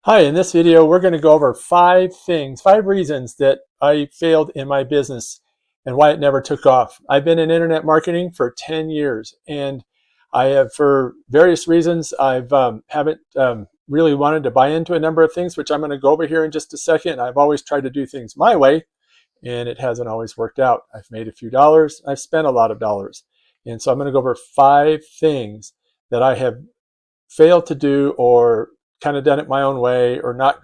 Hi, in this video, we're going to go over five reasons that I failed in my business and why it never took off. I've been in internet marketing for 10 years, and I have, for various reasons, haven't really wanted to buy into a number of things, which I'm going to go over here in just a second. I've always tried to do things my way, and it hasn't always worked out. I've made a few dollars. I've spent a lot of dollars. And so I'm going to go over five things that I have failed to do, or kind of done it my own way, or not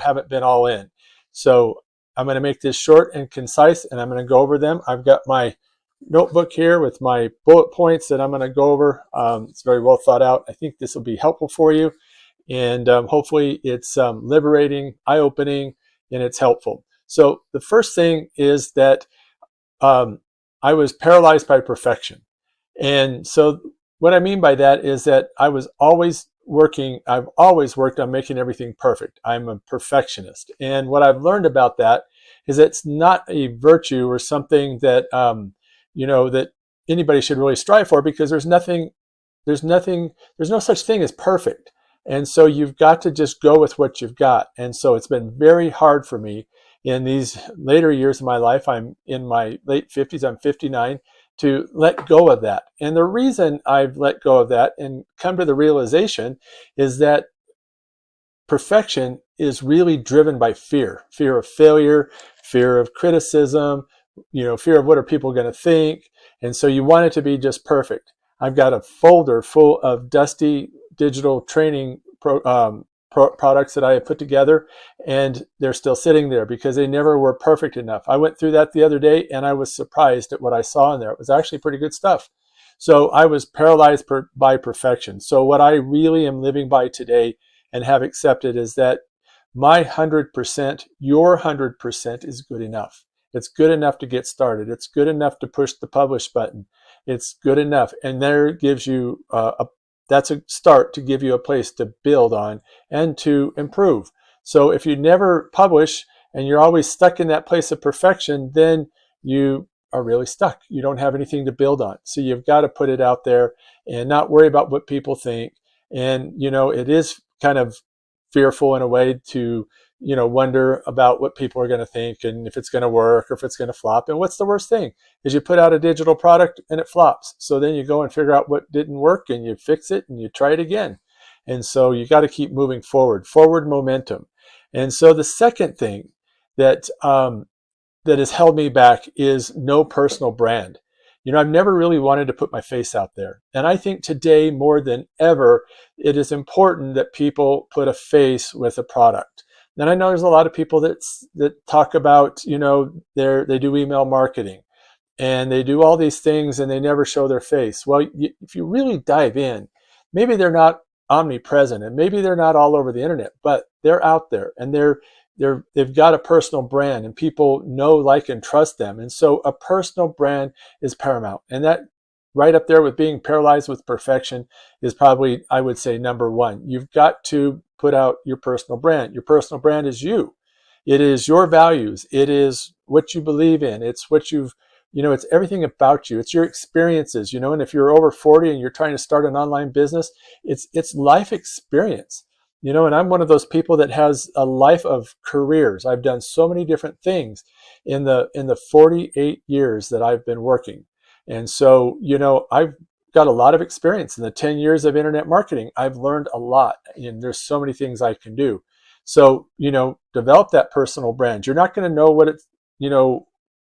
haven't been all in. So I'm going to make this short and concise, and I'm going to go over them. I've got my notebook here with my bullet points that I'm going to go over. It's very well thought out. I think this will be helpful for you, and hopefully it's liberating, eye-opening, and it's helpful. So the first thing is that I was paralyzed by perfection. And so what I mean by that is that I've always worked on making everything perfect. I'm a perfectionist. And what I've learned about that is it's not a virtue or something that, that anybody should really strive for, because there's no such thing as perfect. And so you've got to just go with what you've got. And so it's been very hard for me in these later years of my life. I'm in my late 50s, I'm 59, to let go of that. And the reason I've let go of that and come to the realization is that perfection is really driven by fear of failure, fear of criticism, fear of what are people going to think. And so you want it to be just perfect. I've got a folder full of dusty digital training products that I have put together, and they're still sitting there because they never were perfect enough. I went through that the other day, and I was surprised at what I saw in there. It was actually pretty good stuff. So I was paralyzed by perfection. So what I really am living by today and have accepted is that my 100%, your 100% is good enough. It's good enough to get started. It's good enough to push the publish button. It's good enough. And there gives you that's a start to give you a place to build on and to improve. So if you never publish and you're always stuck in that place of perfection, then you are really stuck. You don't have anything to build on. So you've got to put it out there and not worry about what people think. And, it is kind of fearful in a way to, wonder about what people are going to think and if it's going to work or if it's going to flop. And what's the worst thing is you put out a digital product and it flops. So then you go and figure out what didn't work and you fix it and you try it again. And so you got to keep moving forward momentum. And so the second thing that that has held me back is no personal brand. I've never really wanted to put my face out there. And I think today more than ever, it is important that people put a face with a product. And I know there's a lot of people that talk about, they do email marketing and they do all these things and they never show their face. Well, if you really dive in, maybe they're not omnipresent and maybe they're not all over the internet, but they're out there and they've got a personal brand and people know, like, and trust them. And so a personal brand is paramount. And that right up there with being paralyzed with perfection is probably, I would say, number one. You've got to put out your personal brand. Your personal brand is you. It is your values. It is what you believe in. It's what it's everything about you. It's your experiences, and if you're over 40 and you're trying to start an online business, it's life experience. And I'm one of those people that has a life of careers. I've done so many different things in the 48 years that I've been working. And so, I've got a lot of experience in the 10 years of internet marketing. I've learned a lot, and there's so many things I can do. So, develop that personal brand. You're not going to know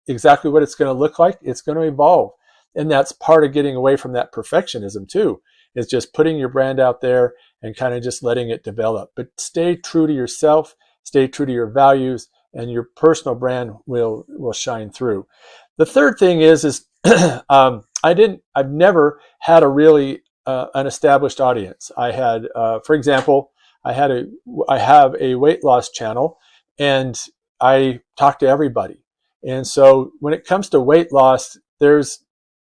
exactly what it's going to look like. It's going to evolve. And that's part of getting away from that perfectionism too, is just putting your brand out there and kind of just letting it develop. But stay true to yourself, stay true to your values, and your personal brand will shine through. The third thing is I've never had a really an established audience. I had, for example, I have a weight loss channel, and I talk to everybody. And so when it comes to weight loss, there's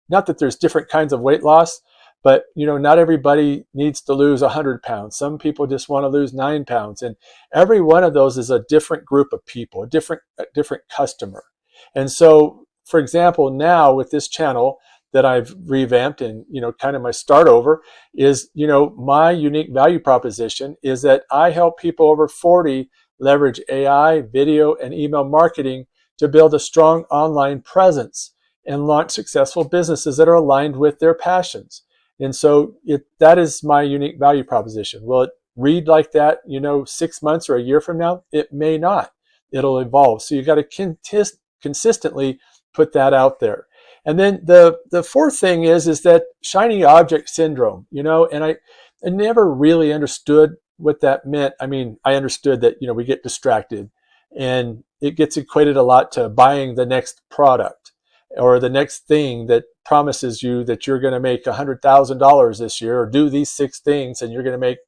not that there's different kinds of weight loss, but not everybody needs to lose 100 pounds. Some people just want to lose 9 pounds, and every one of those is a different group of people, a different customer. And so, for example, now with this channel, that I've revamped and, kind of my start over is, my unique value proposition is that I help people over 40 leverage AI, video, and email marketing to build a strong online presence and launch successful businesses that are aligned with their passions. And so that is my unique value proposition. Will it read like that, 6 months or a year from now? It may not. It'll evolve. So you got to consistently put that out there. And then the fourth thing is that shiny object syndrome, and I never really understood what that meant. I mean, I understood that, we get distracted and it gets equated a lot to buying the next product or the next thing that promises you that you're going to make $100,000 this year, or do these 6 things and you're going to make,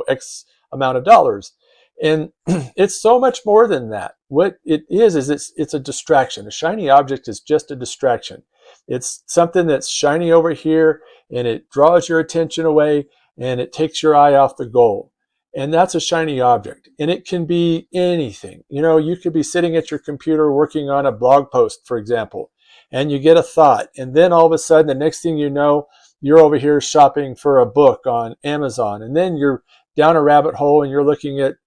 X amount of dollars. And it's so much more than that. What it is it's a distraction. A shiny object is just a distraction. It's something that's shiny over here and it draws your attention away and it takes your eye off the goal. And that's a shiny object. And it can be anything. You could be sitting at your computer working on a blog post, for example, and you get a thought. And then all of a sudden, the next thing you know, you're over here shopping for a book on Amazon. And then you're down a rabbit hole and you're looking at,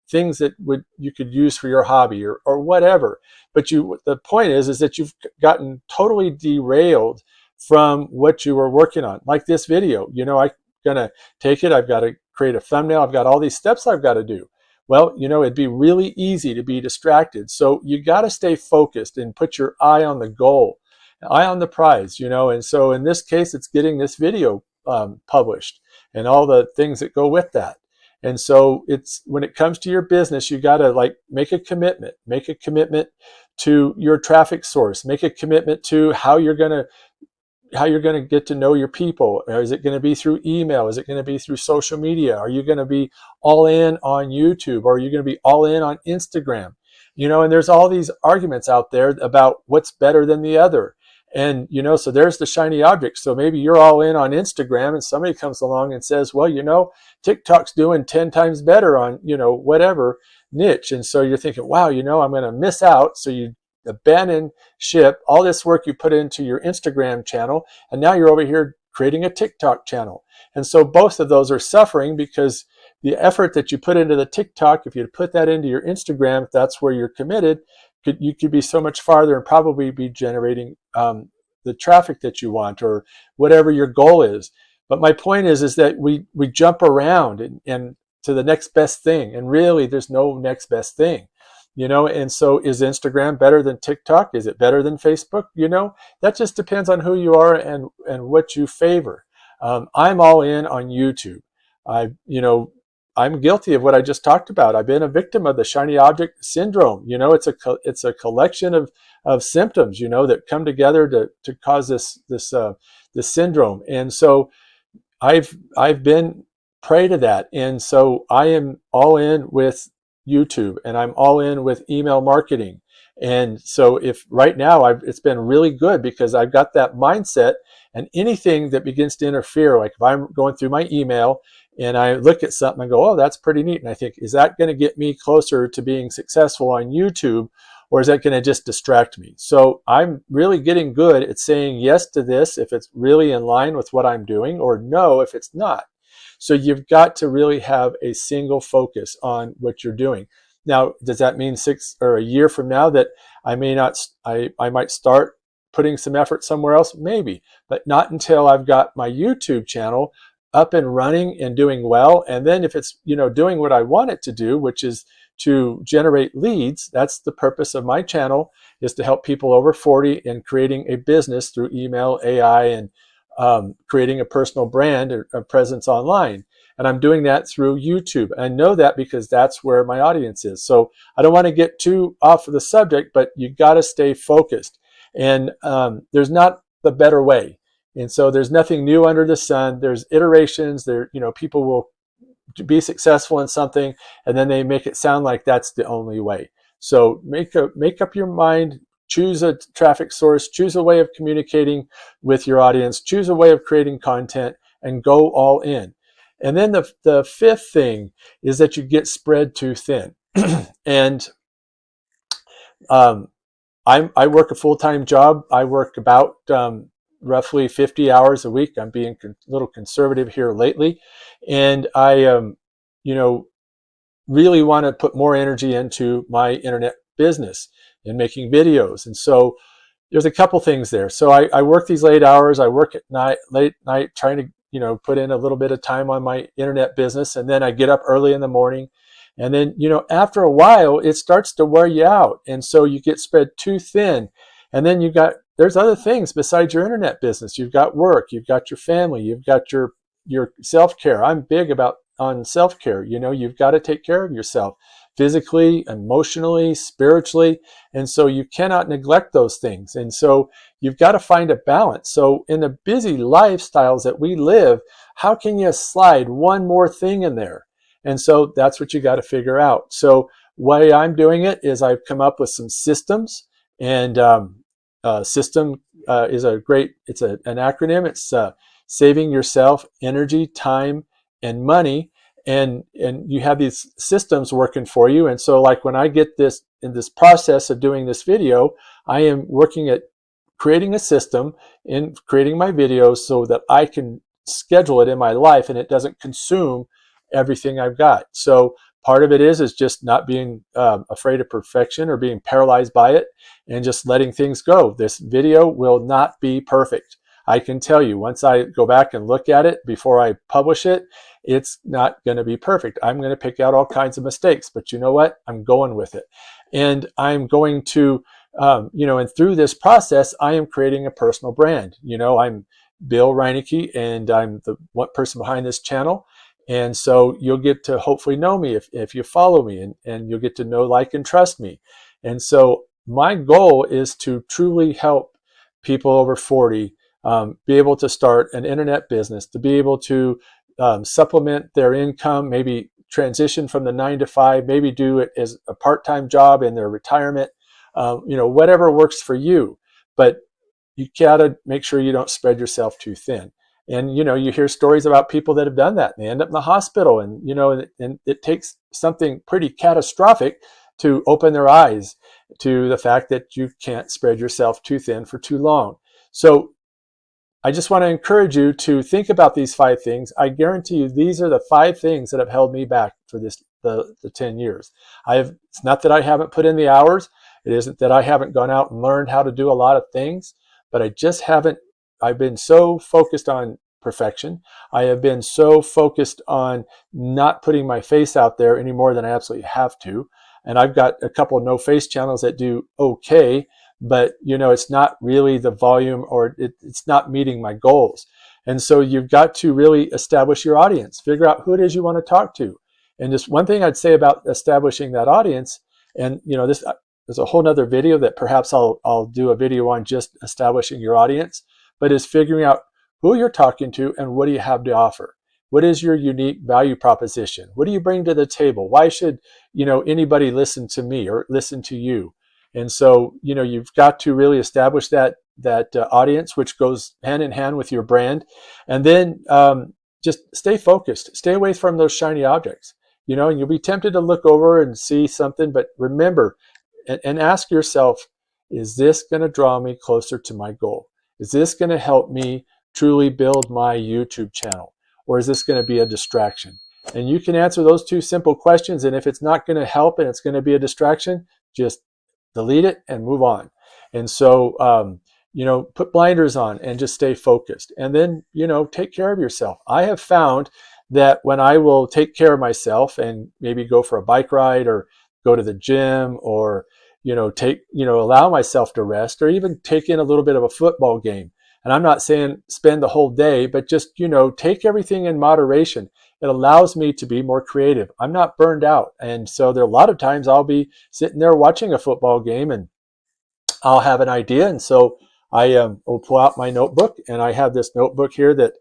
things that you could use for your hobby or whatever. But the point is that you've gotten totally derailed from what you were working on. Like this video, I'm gonna take it, I've got to create a thumbnail, I've got all these steps I've got to do. Well, it'd be really easy to be distracted. So you got to stay focused and put your eye on the goal, eye on the prize, and so in this case, it's getting this video published and all the things that go with that. And so when it comes to your business, you got to make a commitment to your traffic source, make a commitment to how you're going to get to know your people. Or is it going to be through email? Is it going to be through social media? Are you going to be all in on YouTube? Or are you going to be all in on Instagram? And there's all these arguments out there about what's better than the other. And, so there's the shiny object. So maybe you're all in on Instagram and somebody comes along and says, well, TikTok's doing 10 times better on, whatever niche. And so you're thinking, wow, I'm going to miss out. So you abandon ship all this work you put into your Instagram channel. And now you're over here creating a TikTok channel. And so both of those are suffering because the effort that you put into the TikTok, if you put that into your Instagram, if that's where you're committed, you could be so much farther and probably be generating the traffic that you want or whatever your goal is. But my point is that we jump around and to the next best thing. And really, there's no next best thing. And so is Instagram better than TikTok? Is it better than Facebook? That just depends on who you are and what you favor. I'm all in on YouTube. I'm guilty of what I just talked about. I've been a victim of the shiny object syndrome. It's a collection of symptoms, that come together to cause this syndrome. And so I've been prey to that. And so I am all in with YouTube and I'm all in with email marketing. And so if right now it's been really good because I've got that mindset, and anything that begins to interfere, like if I'm going through my email and I look at something and go, oh, that's pretty neat. And I think, is that going to get me closer to being successful on YouTube, or is that going to just distract me? So I'm really getting good at saying yes to this if it's really in line with what I'm doing, or no if it's not. So you've got to really have a single focus on what you're doing. Now, does that mean 6 or a year from now that I might start putting some effort somewhere else? Maybe, but not until I've got my YouTube channel up and running and doing well. And then if it's, doing what I want it to do, which is to generate leads, that's the purpose of my channel, is to help people over 40 in creating a business through email, AI, and creating a personal brand or a presence online. And I'm doing that through YouTube. I know that because that's where my audience is. So I don't want to get too off of the subject, but you got to stay focused. And there's not the better way. And so there's nothing new under the sun. There's iterations. People will be successful in something, and then they make it sound like that's the only way. So make up your mind. Choose a traffic source. Choose a way of communicating with your audience. Choose a way of creating content, and go all in. And then the fifth thing is that you get spread too thin. And I work a full-time job. I work about roughly 50 hours a week. I'm being a little conservative here lately. And I, you know, really want to put more energy into my internet business and making videos. And so there's a couple things there. So I work these late hours. I work at night, late night, trying to, you know, put in a little bit of time on my internet business. And then I get up early in the morning. And then, you know, after a while, it starts to wear you out. And so you get spread too thin. And then there's other things besides your internet business. You've got work, you've got your family, you've got your self-care. I'm big on self-care. You know, you've got to take care of yourself physically, emotionally, spiritually. And so you cannot neglect those things. And so you've got to find a balance. So in the busy lifestyles that we live, how can you slide one more thing in there? And so that's what you got to figure out. So way I'm doing it is I've come up with some systems, and system is an acronym. It's saving yourself energy, time, and money. And you have these systems working for you. And so like when I get this in this process of doing this video, I am working at creating a system in creating my videos so that I can schedule it in my life and it doesn't consume everything I've got. So part of it is just not being afraid of perfection or being paralyzed by it, and just letting things go. This video will not be perfect. I can tell you, once I go back and look at it before I publish it, it's not going to be perfect. I'm going to pick out all kinds of mistakes, but you know what? I'm going with it. And I'm going to, you know, and through this process, I am creating a personal brand. You know, I'm Bill Reinecke, and I'm the one person behind this channel. And so you'll get to hopefully know me if you follow me, and you'll get to know, like, and trust me. And so my goal is to truly help people over 40 be able to start an internet business, to be able to supplement their income, maybe transition from the 9 to 5, maybe do it as a part-time job in their retirement, you know, whatever works for you. But you gotta make sure you don't spread yourself too thin. And, you know, you hear stories about people that have done that, and they end up in the hospital, and, you know, and it takes something pretty catastrophic to open their eyes to the fact that you can't spread yourself too thin for too long. So I just want to encourage you to think about these 5 things. I guarantee you these are the 5 things that have held me back for the 10 years. It's not that I haven't put in the hours. It isn't that I haven't gone out and learned how to do a lot of things, but I just haven't. I've been so focused on perfection. I have been so focused on not putting my face out there any more than I absolutely have to. And I've got a couple of no face channels that do okay, but, you know, it's not really the volume, or it's not meeting my goals. And so you've got to really establish your audience, figure out who it is you want to talk to. And just one thing I'd say about establishing that audience, and, you know, there's a whole nother video that perhaps I'll do a video on just establishing your audience, but is figuring out who you're talking to and what do you have to offer. What is your unique value proposition? What do you bring to the table? Why should, you know, anybody listen to me or listen to you? And so, you know, you've got to really establish that audience, which goes hand in hand with your brand. And then just stay focused. Stay away from those shiny objects. You know, and you'll be tempted to look over and see something, but remember and ask yourself, is this going to draw me closer to my goal? Is this going to help me truly build my YouTube channel? Or is this going to be a distraction? And you can answer those 2 simple questions. And if it's not going to help and it's going to be a distraction, just delete it and move on. And so, you know, put blinders on and just stay focused. And then, you know, take care of yourself. I have found that when I will take care of myself and maybe go for a bike ride or go to the gym, or, you know, allow myself to rest, or even take in a little bit of a football game. And I'm not saying spend the whole day, but just, you know, take everything in moderation. It allows me to be more creative. I'm not burned out. And so there are a lot of times I'll be sitting there watching a football game and I'll have an idea. And so I will pull out my notebook, and I have this notebook here that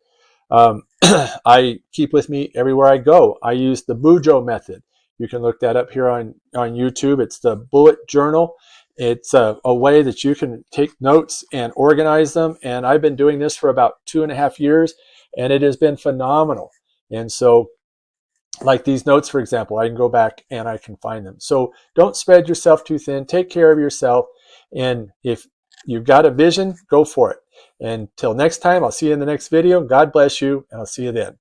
I keep with me everywhere I go. I use the Bujo method. You can look that up here on YouTube. It's the bullet journal. It's a way that you can take notes and organize them. And I've been doing this for about 2.5 years, and it has been phenomenal. And so, like these notes, for example, I can go back and I can find them. So don't spread yourself too thin. Take care of yourself. And if you've got a vision, go for it. Until next time, I'll see you in the next video. God bless you, and I'll see you then.